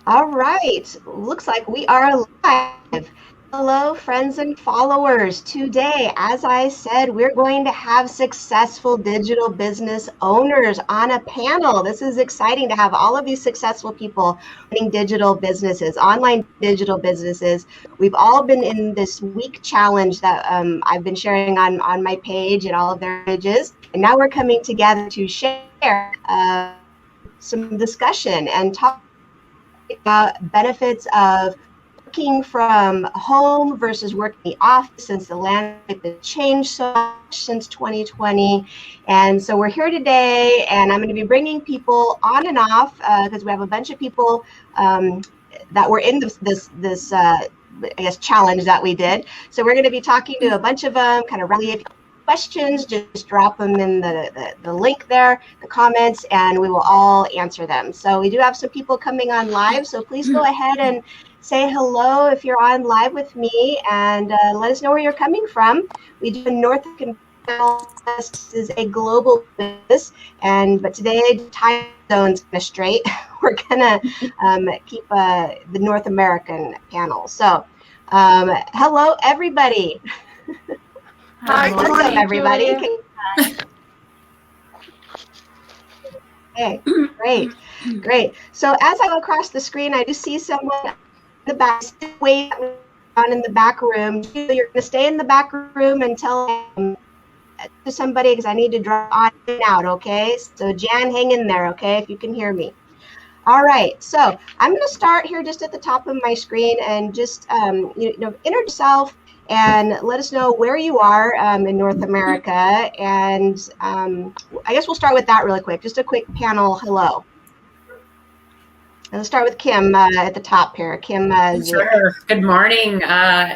All right, looks like we are live. Hello, friends and followers. Today, as I said, we're going to have successful digital business owners on a panel. This is exciting to have all of these successful people running digital businesses, online digital businesses. We've all been in this week challenge that I've been sharing on my page and all of their pages. And now we're coming together to share some discussion and talk about benefits of working from home versus working in the office, since the landscape has changed so much since 2020. And so we're here today, and I'm going to be bringing people on and off because we have a bunch of people that were in this I guess challenge that we did. So we're going to be talking to a bunch of them, kind of rally questions, just drop them in the link there, the comments, and we will all answer them. So we do have some people coming on live, so please go ahead and say hello if you're on live with me, and let us know where you're coming from. We do North American panel. This is a global business, but today time zones kind of straight. We're gonna keep the North American panel. So hello everybody. Hi, what's up, everybody? Okay, great. So as I go across the screen, I do see someone in the back. Wait on in the back room. You're going to stay in the back room and tell to somebody because I need to drop on and out. Okay, so Jan, hang in there. Okay, if you can hear me. All right, so I'm going to start here just at the top of my screen and just introduce yourself and let us know where you are in North America. And I guess we'll start with that really quick. Just a quick panel hello. And let's start with Kim at the top here. Kim. Sure. Good morning.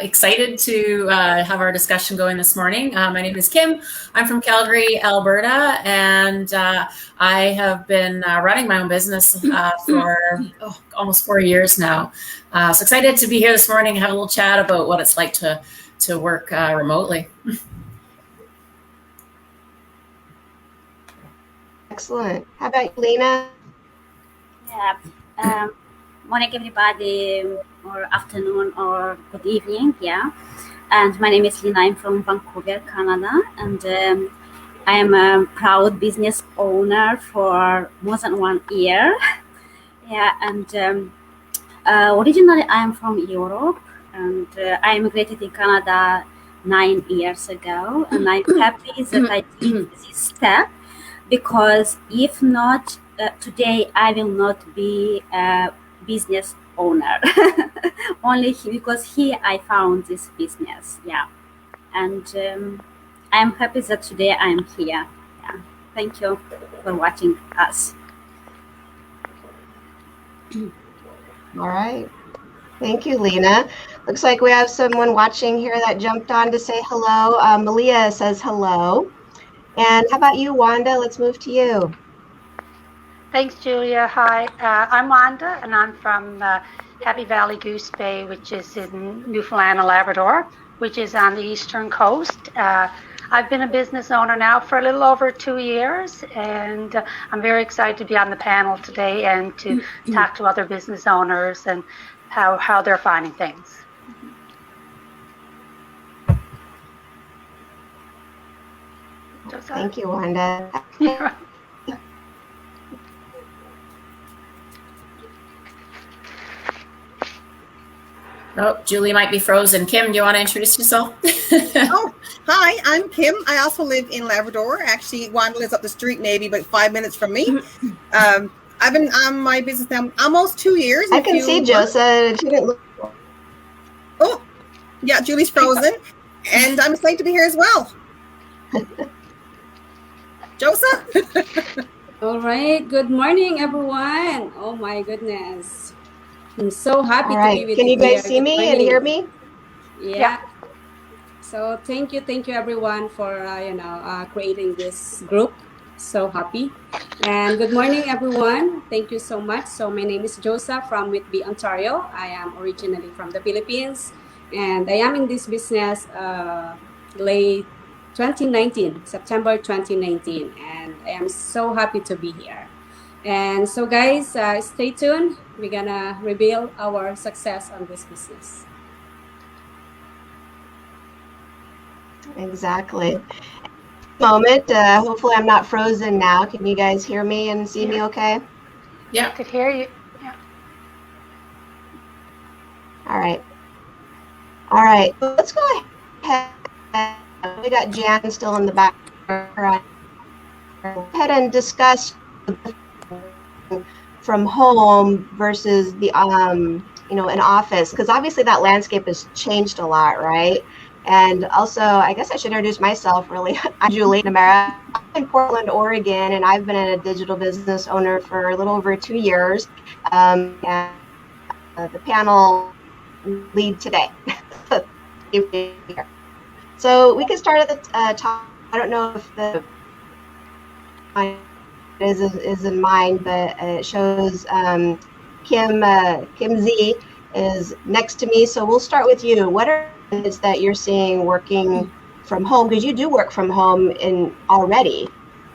Excited to have our discussion going this morning. My name is Kim. I'm from Calgary, Alberta, and I have been running my own business for almost 4 years now. So excited to be here this morning and have a little chat about what it's like to work remotely. Excellent. How about you, Lena? Yeah. Morning, everybody, or afternoon, or good evening. Yeah. And my name is Lena. I'm from Vancouver, Canada, and I am a proud business owner for more than 1 year. Yeah. And originally, I am from Europe. And I immigrated in Canada 9 years ago, and I'm happy that I did this step, because if not, today I will not be a business owner. Only because here I found this business. Yeah, and I'm happy that today I'm here. Yeah, thank you for watching us. All right. Thank you, Lena. Looks like we have someone watching here that jumped on to say hello. Malia says hello. And how about you, Wanda? Let's move to you. Thanks, Julia. Hi, I'm Wanda, and I'm from Happy Valley Goose Bay, which is in Newfoundland and Labrador, which is on the eastern coast. I've been a business owner now for a little over 2 years, and I'm very excited to be on the panel today and to talk to other business owners and how they're finding things. Thank you, Wanda. Oh, Julie might be frozen. Kim, do you want to introduce yourself? Oh, hi, I'm Kim. I also live in Labrador. Actually, Wanda lives up the street, maybe about 5 minutes from me. I've been on my business now almost 2 years. I can see Josa. She didn't look. Oh, yeah, Julie's frozen, and I'm excited to be here as well. Josa? All right. Good morning, everyone. Oh my goodness. I'm so happy to be with you. Can you guys see me and hear me? Yeah. So thank you everyone for creating this group. So happy. And good morning, everyone. Thank you so much. So my name is Josa from Whitby, Ontario. I am originally from the Philippines, and I am in this business late 2019, September 2019, and I am so happy to be here. And so, guys, stay tuned. We're gonna reveal our success on this business. Exactly. Moment. Hopefully, I'm not frozen now. Can you guys hear me and see me okay? Yeah. I could hear you. Yeah. All right. All right. Let's go ahead. We got Jan still in the background. Go ahead and discuss from home versus the an office, because obviously that landscape has changed a lot, right? And also, I guess I should introduce myself really. I'm Julie Namara. I'm in Portland, Oregon, and I've been a digital business owner for a little over 2 years. And the panel lead today. So we can start at the top. I don't know if the is in mind, but it shows Kim Z is next to me. So we'll start with you. What are it that you're seeing working from home? Because you do work from home already,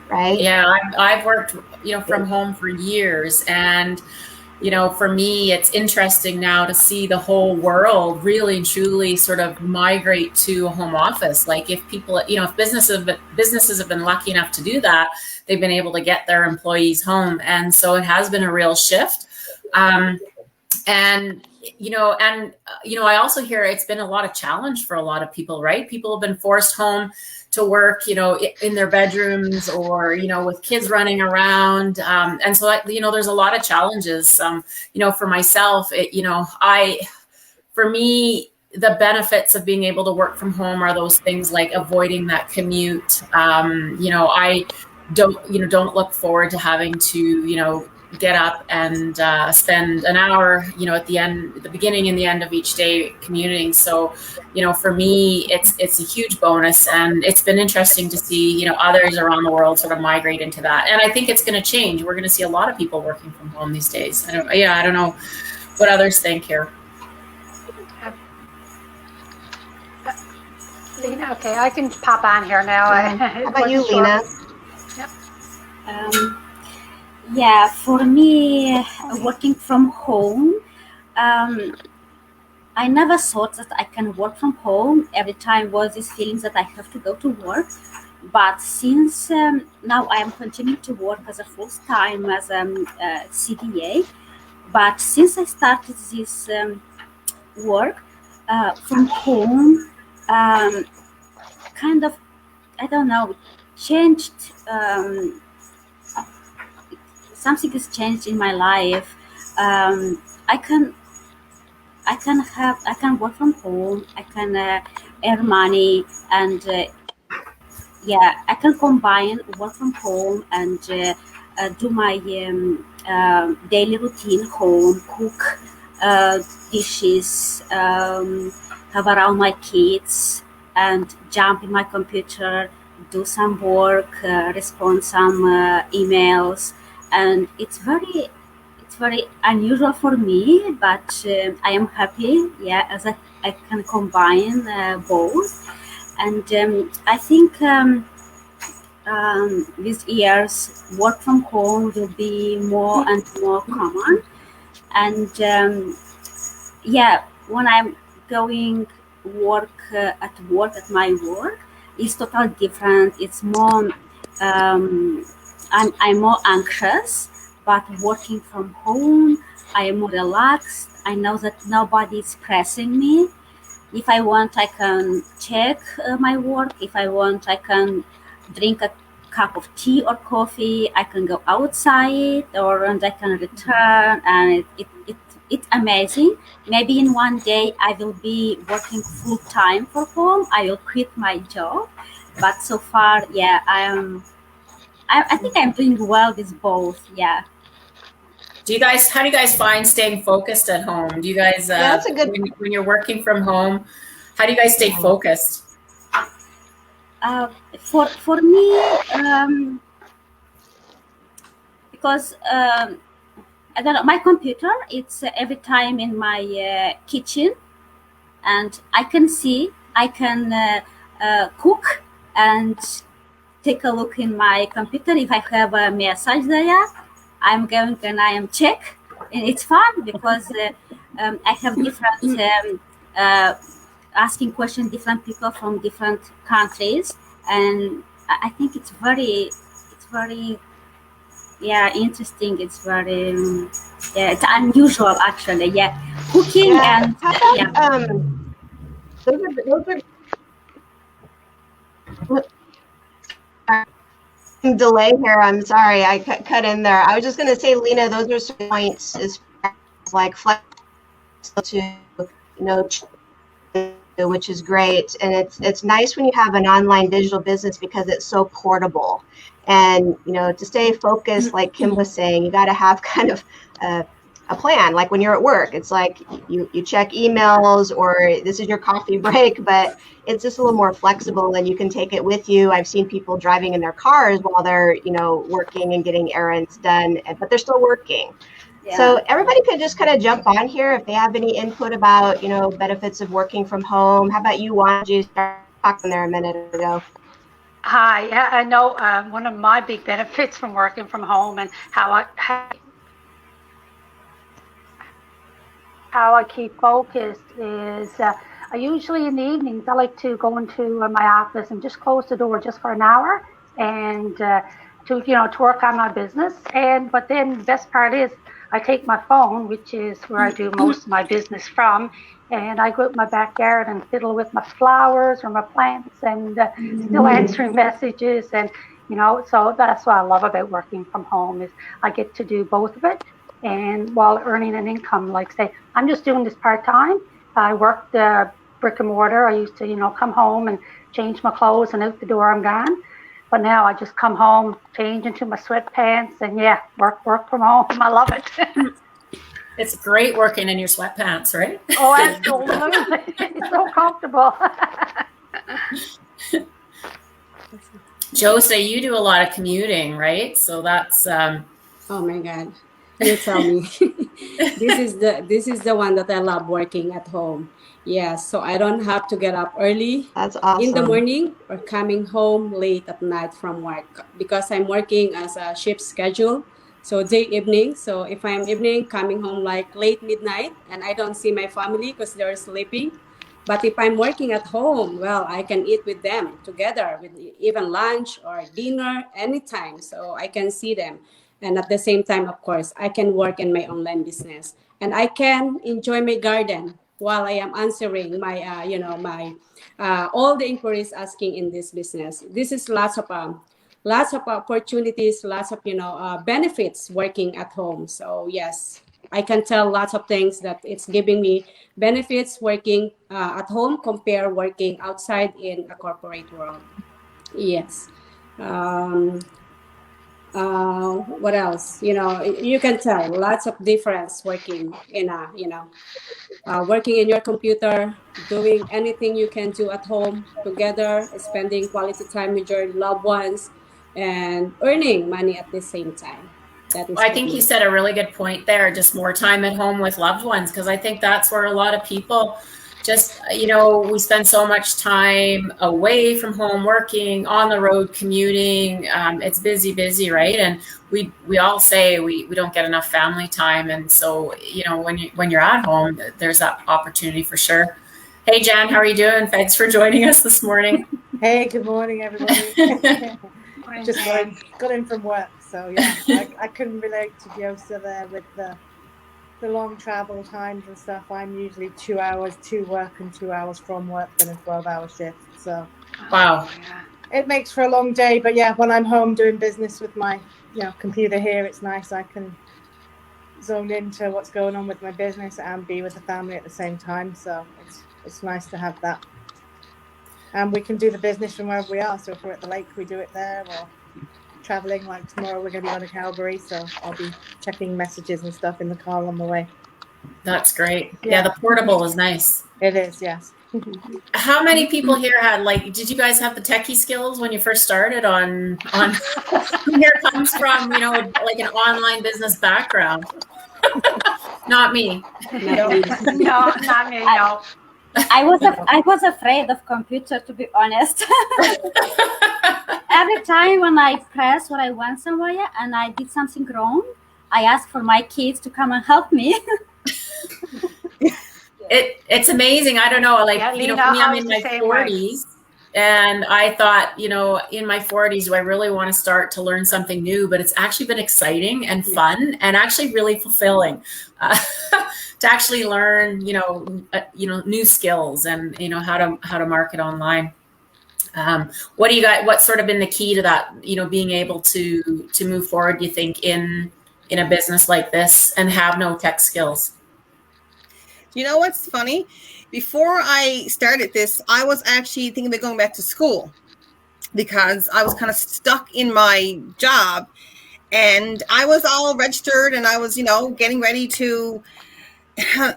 right? Yeah, I've worked, from home for years, and for me, it's interesting now to see the whole world really and truly sort of migrate to a home office. Like if people, if businesses have been lucky enough to do that, they've been able to get their employees home, and so it has been a real shift. I also hear it's been a lot of challenge for a lot of people, right? People have been forced home to work, in their bedrooms or, with kids running around. And so, there's a lot of challenges. For myself, for me, the benefits of being able to work from home are those things like avoiding that commute. I don't look forward to having to, get up and spend an hour, at the beginning and the end of each day commuting. So, for me, it's a huge bonus, and it's been interesting to see, others around the world sort of migrate into that. And I think it's going to change. We're going to see a lot of people working from home these days. I don't know what others think here. Lena, okay, I can pop on here now. How about you, Lena? Yep. Yeah, for me, working from home, I never thought that I can work from home. Every time was this feeling that I have to go to work. But since now I am continuing to work as a full time as a CDA, but since I started this work from home, kind of, I don't know, changed. Something has changed in my life. I can work from home. I can earn money, and I can combine work from home and do my daily routine home, cook dishes, have around my kids, and jump in my computer, do some work, respond some emails. And it's very unusual for me, but I am happy, as I can combine both. And I think with years, work from home will be more and more common. And when I'm going work at my work, it's totally different. It's more I'm more anxious, but working from home, I am more relaxed. I know that nobody is pressing me. If I want, I can check my work. If I want, I can drink a cup of tea or coffee. I can go outside, and I can return, and it's amazing. Maybe in one day I will be working full time for home. I will quit my job, but so far, I think I'm doing well with both. Yeah. How do you guys find staying focused at home? Do you guys, that's a good... when you're working from home, how do you guys stay focused? For me, because I don't know, my computer, it's every time in my kitchen, and I can cook and take a look in my computer if I have a message there, I'm going and I am Czech, and it's fun because I have different asking questions, different people from different countries, and I think it's very interesting. It's very it's unusual actually. Yeah, cooking and How about, those are delay here. I'm sorry, I cut in there. I was just going to say, Lena, those are some points as far as like flexible to which is great, and it's nice when you have an online digital business because it's so portable. And to stay focused, like Kim was saying, you got to have kind of a plan. Like when you're at work, it's like you check emails or this is your coffee break, but it's just a little more flexible and you can take it with you. I've seen people driving in their cars while they're working and getting errands done, but they're still working. So everybody could just kind of jump on here if they have any input about benefits of working from home. How about you, Wanda? You started talking there a minute ago. Hi, I know one of my big benefits from working from home and how I keep focused is I usually in the evenings I like to go into my office and just close the door just for an hour and to work on my business. But then the best part is I take my phone, which is where I do most of my business from, and I go out in my backyard and fiddle with my flowers or my plants and still answering messages. And, so that's what I love about working from home is I get to do both of it. And while earning an income, like say, I'm just doing this part-time. I worked brick and mortar. I used to, come home and change my clothes and out the door I'm gone. But now I just come home, change into my sweatpants and work from home. I love it. It's great working in your sweatpants, right? Oh, absolutely. It's so comfortable. Josie, you do a lot of commuting, right? So that's oh my God. You tell me. This is the one that I love working at home. Yeah, so I don't have to get up early That's awesome. in the morning or coming home late at night from work because I'm working as a shift schedule. So day evening. So if I'm evening coming home like late midnight and I don't see my family because they're sleeping. But if I'm working at home, well, I can eat with them together with even lunch or dinner anytime. So I can see them. And at the same time, of course, I can work in my online business and I can enjoy my garden while I am answering my, all the inquiries asking in this business. This is lots of opportunities, lots of, benefits working at home. So yes, I can tell lots of things that it's giving me benefits working at home compared working outside in a corporate world. Yes. What else? You can tell lots of difference working in working in your computer, doing anything you can do at home together, spending quality time with your loved ones, and earning money at the same time. I think you said a really good point there, just more time at home with loved ones, because I think that's where a lot of people just, we spend so much time away from home, working, on the road, commuting. It's busy, right? And we all say we don't get enough family time. And so, when you're at home, there's that opportunity for sure. Hey, Jan, how are you doing? Thanks for joining us this morning. Hey, good morning, everybody. Just got in from work. So, I couldn't relate to Josa there with the long travel times and stuff. I'm usually 2 hours to work and 2 hours from work in a 12-hour shift. So wow, it makes for a long day. But when I'm home doing business with my computer here, it's nice. I can zone into what's going on with my business and be with the family at the same time. So it's nice to have that. And we can do the business from wherever we are. So if we're at the lake, we do it there, or traveling, like tomorrow we're going to be going to Calgary, so I'll be checking messages and stuff in the car on the way. That's great. Yeah, the portable is nice. It is, yes. How many people here had, did you guys have the techie skills when you first started on here comes from, like an online business background? Not me. No, not me, no. I was afraid of computer, to be honest. Every time when I press or I went somewhere and I did something wrong, I asked for my kids to come and help me. It's amazing. I don't know, like, Yeah, you know, Lena, for me, I'm I was in the my same way. 40s, and I thought, you know, in my 40s, do I really want to start to learn something new? But it's actually been exciting and fun and actually really fulfilling to actually learn, you know, new skills and, you know, how to market online. What do you got? What's sort of been the key to that, you know, being able to move forward, do you think, in a business like this and have no tech skills? You know what's funny? Before I started this, I was actually thinking about going back to school because I was kind of stuck in my job, and I was all registered and I was, you know, getting ready to. I'm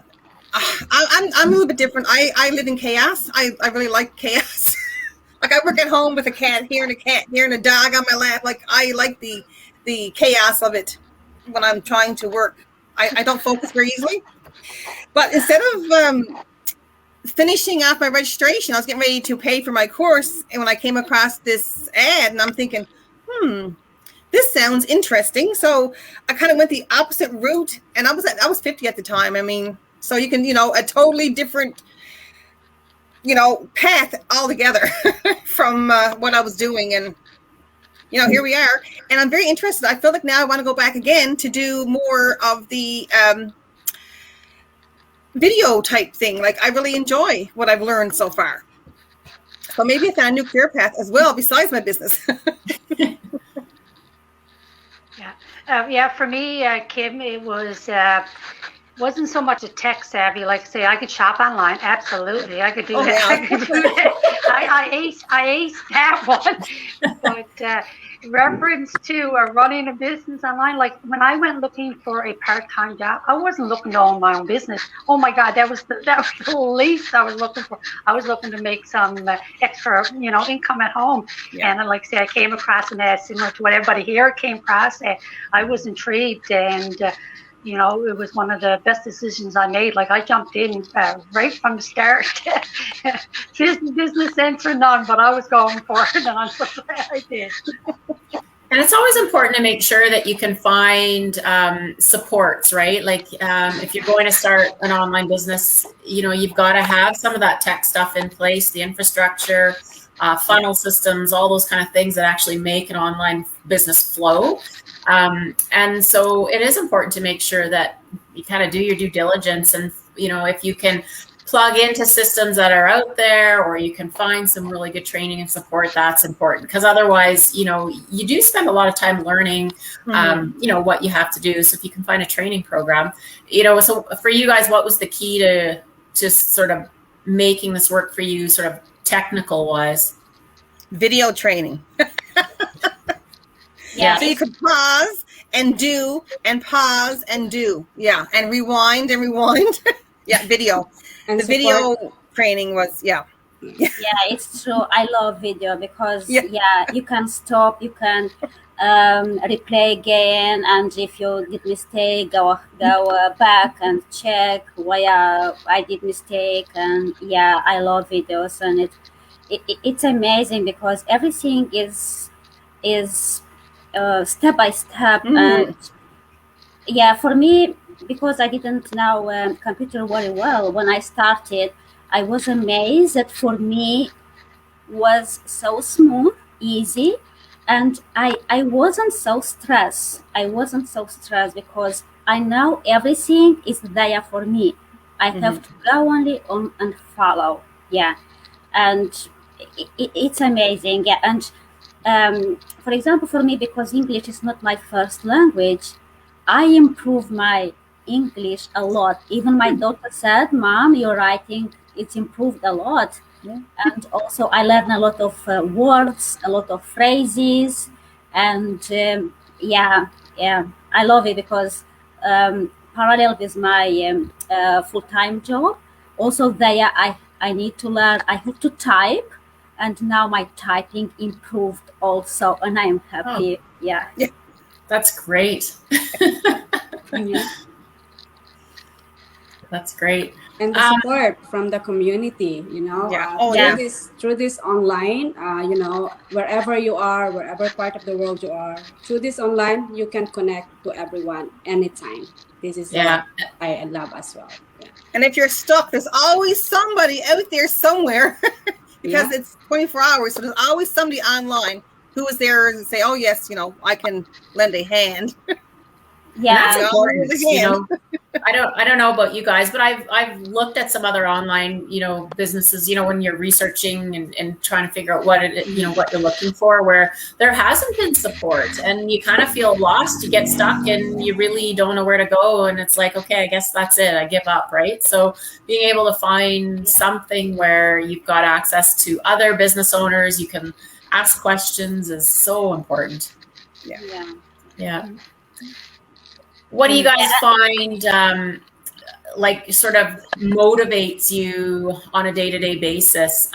a little bit different. I live in chaos. I really like chaos. Like, I work at home with a cat here and a dog on my lap. Like, I like the chaos of it when I'm trying to work. I don't focus very easily. But instead of finishing off my registration, I was getting ready to pay for my course. And when I came across this ad, and I'm thinking, this sounds interesting. So I kind of went the opposite route. And I was 50 at the time. I mean, so you can, you know, a totally different, you know, path altogether from what I was doing. And, you know, here we are. And I'm very interested. I feel like now I want to go back again to do more of the video type thing. Like, I really enjoy what I've learned so far. So maybe I found a new career path as well besides my business. Yeah, for me, Kim, it wasn't so much a tech savvy. Like, say, I could shop online. Absolutely, I could do that. Yeah. I could do that. I aced that one. But reference to running a business online, like when I went looking for a part-time job, I wasn't looking to own my own business. Oh my God, that was the least I was looking for. I was looking to make some extra, you know, income at home. Yeah. And like I say, I came across an ad similar to what everybody here came across. I was intrigued, and you know, it was one of the best decisions I made. Like, I jumped in right from the start. Business sense or none, but I was going for it, and I'm so glad I did. And it's always important to make sure that you can find supports, right? Like, if you're going to start an online business, you know, you've got to have some of that tech stuff in place, the infrastructure, funnel systems, all those kind of things that actually make an online business flow. And so it is important to make sure that you kind of do your due diligence, and, you know, if you can plug into systems that are out there, or you can find some really good training and support, that's important, because otherwise, you know, you do spend a lot of time learning, you know, what you have to do. So if you can find a training program, you know, so for you guys, what was the key to just sort of making this work for you, sort of technical wise? Video training. Yeah. So you could pause and do, and pause and do. Yeah. And rewind and rewind. Yeah. Video. And the video training was, yeah. Yeah, it's true. I love video because, you can stop, you can replay again. And if you did mistake, go back and check why I did mistake. And yeah, I love videos, and it's amazing because everything is step by step. And yeah, for me, because I didn't know computer very well when I started, I was amazed that for me was so smooth, easy, and I wasn't so stressed. Because I know everything is there for me. I have to go only on and follow. Yeah, and it's amazing. Yeah, and for example, for me, because English is not my first language, I improved my English a lot. Even my daughter said, "Mom, your writing, it's improved a lot." Yeah. And also I learned a lot of words, a lot of phrases, and I love it because parallel with my full-time job, also there I need to learn. I have to type. And now my typing improved also, and I'm happy. Oh. Yeah. That's great. That's great. And the support from the community, Yeah. through this online, wherever you are, wherever part of the world you are, through this online, you can connect to everyone anytime. This is what I love as well. Yeah. And if you're stuck, there's always somebody out there somewhere because it's 24 hours. So there's always somebody online who is there and say, oh, yes, I can lend a hand. Yeah. That's important. I don't know about you guys, but I've looked at some other online, businesses, when you're researching and trying to figure out what what you're looking for, where there hasn't been support and you kind of feel lost, you get stuck and you really don't know where to go. And it's like, okay, I guess that's it. I give up. Right. So being able to find something where you've got access to other business owners, you can ask questions is so important. Yeah. What do you guys find sort of motivates you on a day-to-day basis?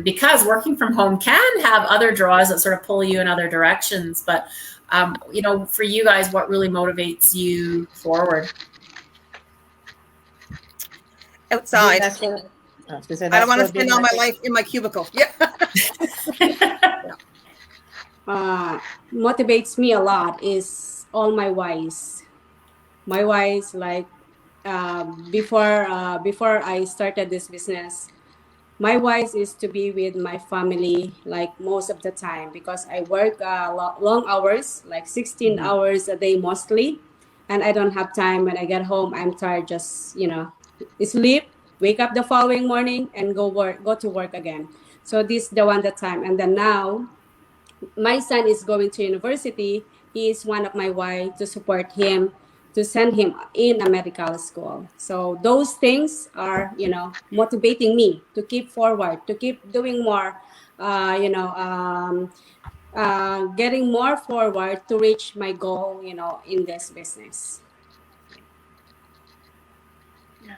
Because working from home can have other draws that sort of pull you in other directions. But, for you guys, what really motivates you forward? Outside. I don't want to spend all my life in my cubicle. Yeah. Motivates me a lot is all my whys. My whys, before I started this business, my whys is to be with my family most of the time, because I work long hours, 16 hours a day mostly, and I don't have time. When I get home, I'm tired, just sleep, wake up the following morning and go to work again. So this is the time. And then now my son is going to university. He is one of my why, to support him, to send him in a medical school. So those things are, motivating me to keep forward, to keep doing more, getting more forward to reach my goal, in this business. Yeah.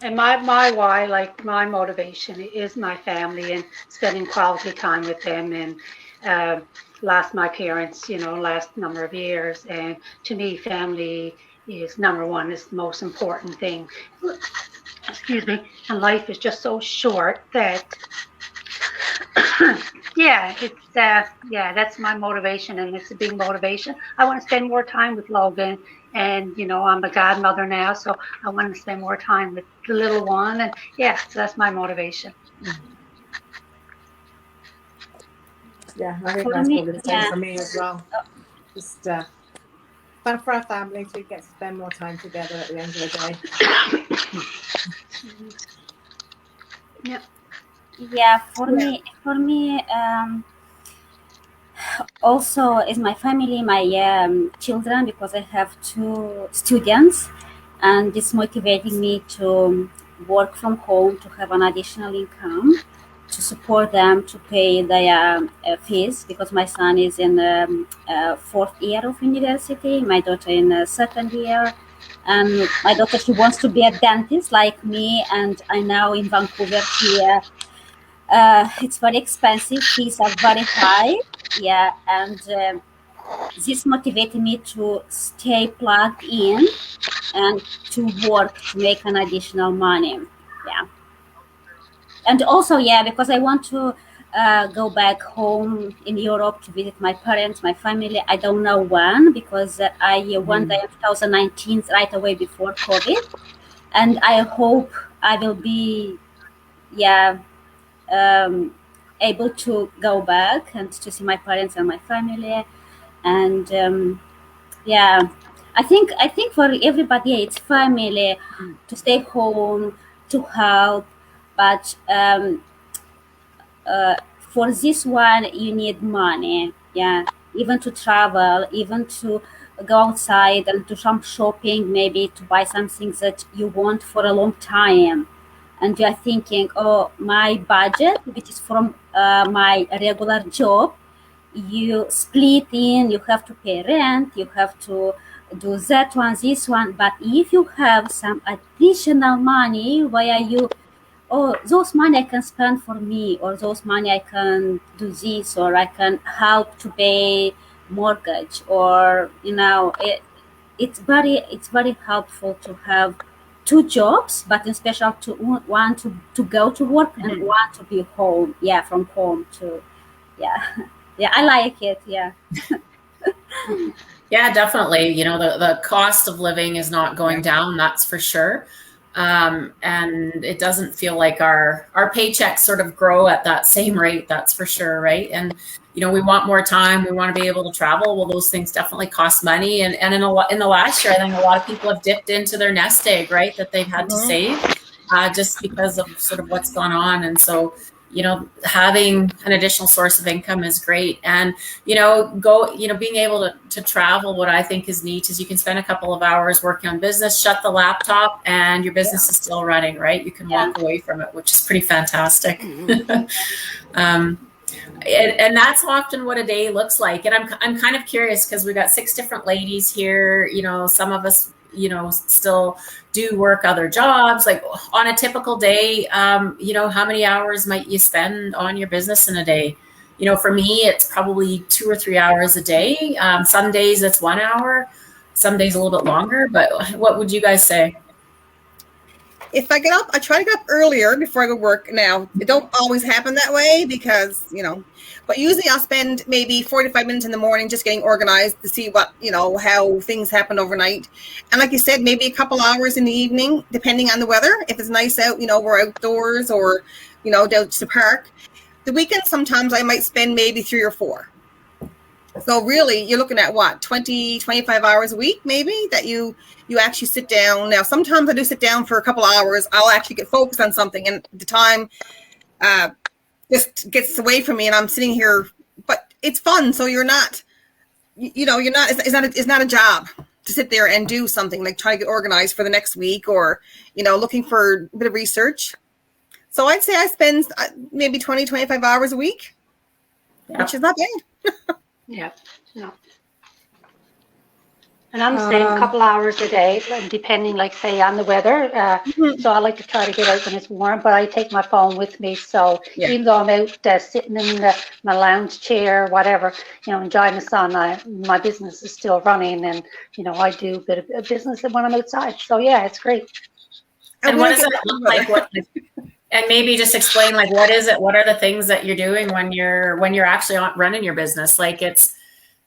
And my why, my motivation is my family and spending quality time with them, and lost my parents, last number of years. And to me, family is number one, is the most important thing. Excuse me. And life is just so short that, that's my motivation, and it's a big motivation. I want to spend more time with Logan, and I'm a godmother now, so I want to spend more time with the little one, and so that's my motivation. Yeah, I think that's probably the same for me as well. Just fun for our family to get to spend more time together at the end of the day. Yeah, for me, also is my family, my children, because I have 2 students, and it's motivating me to work from home, to have an additional income, to support them, to pay their fees, because my son is in the 4th year of university, my daughter in the 2nd year, and my daughter, she wants to be a dentist like me, and I know in Vancouver here, it's very expensive, fees are very high, and this motivated me to stay plugged in and to work to make an additional money, And also, because I want to go back home in Europe to visit my parents, my family. I don't know when, because I went there in 2019, right away before COVID. And I hope I will be, able to go back and to see my parents and my family. And I think for everybody, it's family, to stay home, to help. But for this one, you need money, even to travel, even to go outside and do some shopping, maybe to buy something that you want for a long time. And you are thinking, oh, my budget, which is from my regular job, you split in, you have to pay rent, you have to do that one, this one. But if you have some additional money where those money I can spend for me, or those money I can do this, or I can help to pay mortgage, or it's very helpful to have two jobs, but in special to one to go to work and one to be home. Yeah, from home to, yeah, I like it. Yeah. Yeah, definitely. You know, the cost of living is not going down, that's for sure. And it doesn't feel like our paychecks sort of grow at that same rate, that's for sure, right? And you know, we want more time, we want to be able to travel. Well, those things definitely cost money. And in the last year, I think a lot of people have dipped into their nest egg, right, that they've had to save just because of sort of what's gone on. And so, you know, having an additional source of income is great. And, you know, being able to travel, what I think is neat is you can spend a couple of hours working on business, shut the laptop, and your business is still running, right? You can walk away from it, which is pretty fantastic. And that's often what a day looks like. And I'm kind of curious because we've got 6 different ladies here. You know, some of us, you know, still do work other jobs. Like on a typical day, you know, how many hours might you spend on your business in a day? You know, for me, it's probably 2 or 3 hours a day. Some days it's 1 hour, some days a little bit longer. But what would you guys say? If I get up, I try to get up earlier before I go to work. Now, it don't always happen that way because, you know, but usually I'll spend maybe 45 minutes in the morning just getting organized to see what, you know, how things happen overnight. And like you said, maybe a couple hours in the evening, depending on the weather. If it's nice out, you know, we're outdoors or, you know, down to the park. The weekend, sometimes I might spend maybe 3 or 4. So really, you're looking at what, 20, 25 hours a week, maybe, that you actually sit down. Now, sometimes I do sit down for a couple hours. I'll actually get focused on something, and the time just gets away from me, and I'm sitting here. But it's fun, so you're not, you know, you're not. It's not a job to sit there and do something like try to get organized for the next week, or, you know, looking for a bit of research. So I'd say I spend maybe 20, 25 hours a week, which is not bad. Yeah, no. And I'm the same, a couple hours a day, depending, like, say, on the weather. So I like to try to get out when it's warm, but I take my phone with me. So even though I'm out sitting in my lounge chair, whatever, you know, enjoying the sun, my business is still running. And, you know, I do a bit of business when I'm outside. So, yeah, it's great. And what does it look like? And maybe just explain, like, what is it? What are the things that you're doing when you're actually running your business? Like, it's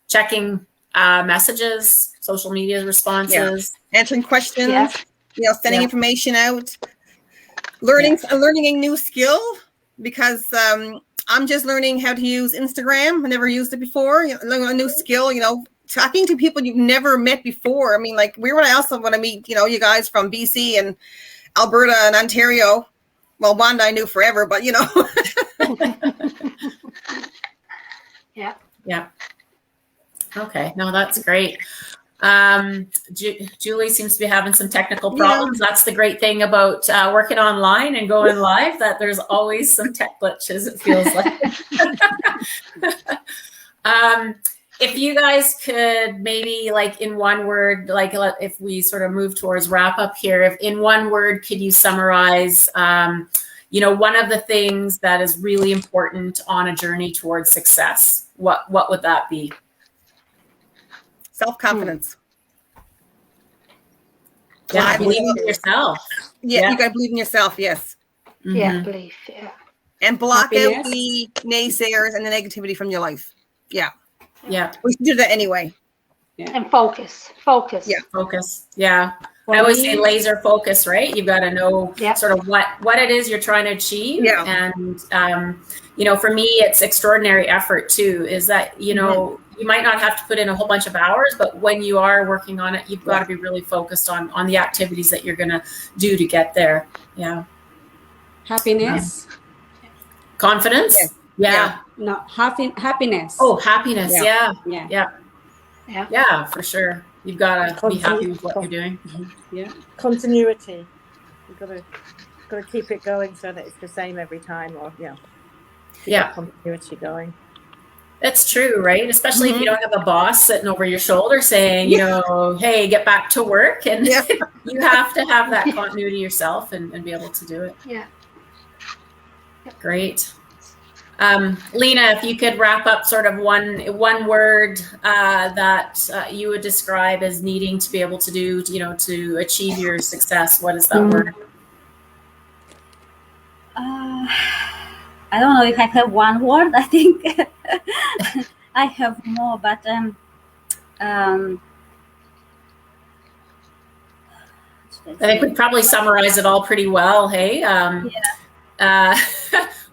checking messages, social media responses, answering questions, you know, sending information out, learning a new skill, because I'm just learning how to use Instagram. I never used it before. You know, learning a new skill, you know, talking to people you've never met before. I mean, like, where would I also want to meet, you know, you guys from BC and Alberta and Ontario? Well, Wanda I knew forever, but, you know. Yeah. Okay. No, that's great. Julie seems to be having some technical problems. Yeah. That's the great thing about working online and going live, that there's always some tech glitches, it feels like. If you guys could maybe, like, in one word, like, if we sort of move towards wrap up here, if in one word, could you summarize, you know, one of the things that is really important on a journey towards success? What would that be? Self-confidence. Yeah, believe in yourself. Yeah, you got to believe in yourself. Yes. Mm-hmm. Yeah, believe. Yeah. And block out the naysayers and the negativity from your life. Yeah. Yeah. We should do that anyway. Yeah. And focus. Yeah. Focus. Yeah. I always say laser focus, right? You've got to know sort of what it is you're trying to achieve. Yeah. And, you know, for me, it's extraordinary effort too, is that, you know, you might not have to put in a whole bunch of hours, but when you are working on it, you've got to be really focused on the activities that you're going to do to get there. Yeah. Happiness. Confidence. Yeah. No, happiness. Oh, happiness. Yeah, for sure. You've got to be happy with what you're doing. Yeah. Continuity. You've got to keep it going so that it's the same every time, or continuity going. That's true, right? Especially if you don't have a boss sitting over your shoulder saying, you know, hey, get back to work. And you have to have that continuity yourself and be able to do it. Yeah. Great. Lena, if you could wrap up sort of one word that you would describe as needing to be able to do, to achieve your success, what is that word? I don't know if I have one word. I think I have more, but I think we probably summarize it all pretty well. Hey,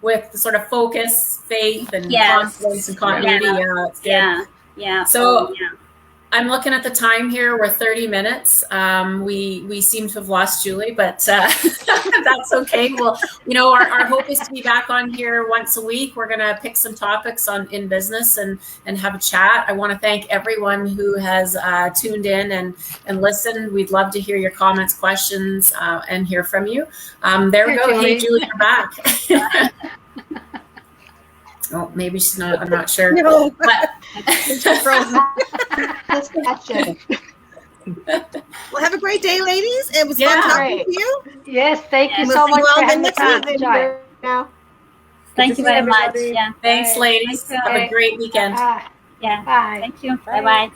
with sort of focus, faith, and confidence and continuity. Yeah, it's good. Yeah. So I'm looking at the time here. We're 30 minutes. We seem to have lost Julie, but that's okay. Well, our hope is to be back on here once a week. We're going to pick some topics in business and have a chat. I want to thank everyone who has tuned in and listened. We'd love to hear your comments, questions, and hear from you. There we go. Hey, Julie, you're back. Oh, maybe she's not. I'm not sure. No. But Let's catch it. Well, have a great day, ladies. It was fun talking to you. Yes, thank you We'll so see much you all for again having me next on. week. Now. Thank you very much. everybody. Yeah. thanks, ladies. Thank you. Have a great weekend. Yeah. Bye. Thank you. Bye. Bye.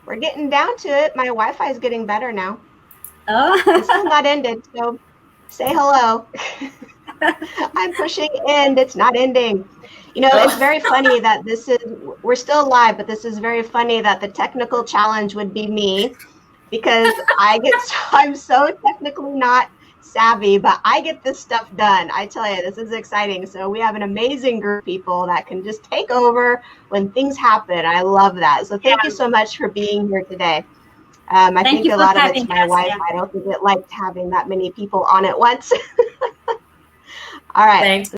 We're getting down to it. My Wi-Fi is getting better now. Oh. It's still not ended, so say hello. I'm pushing end. It's not ending. It's very funny that we're still live, but this is very funny that the technical challenge would be me because I'm so technically not savvy, but I get this stuff done. I tell you, this is exciting. So we have an amazing group of people that can just take over when things happen. I love that. So thank you so much for being here today. I think a lot of it's my Wi-Fi. I don't think it liked having that many people on at once. All right. Thanks.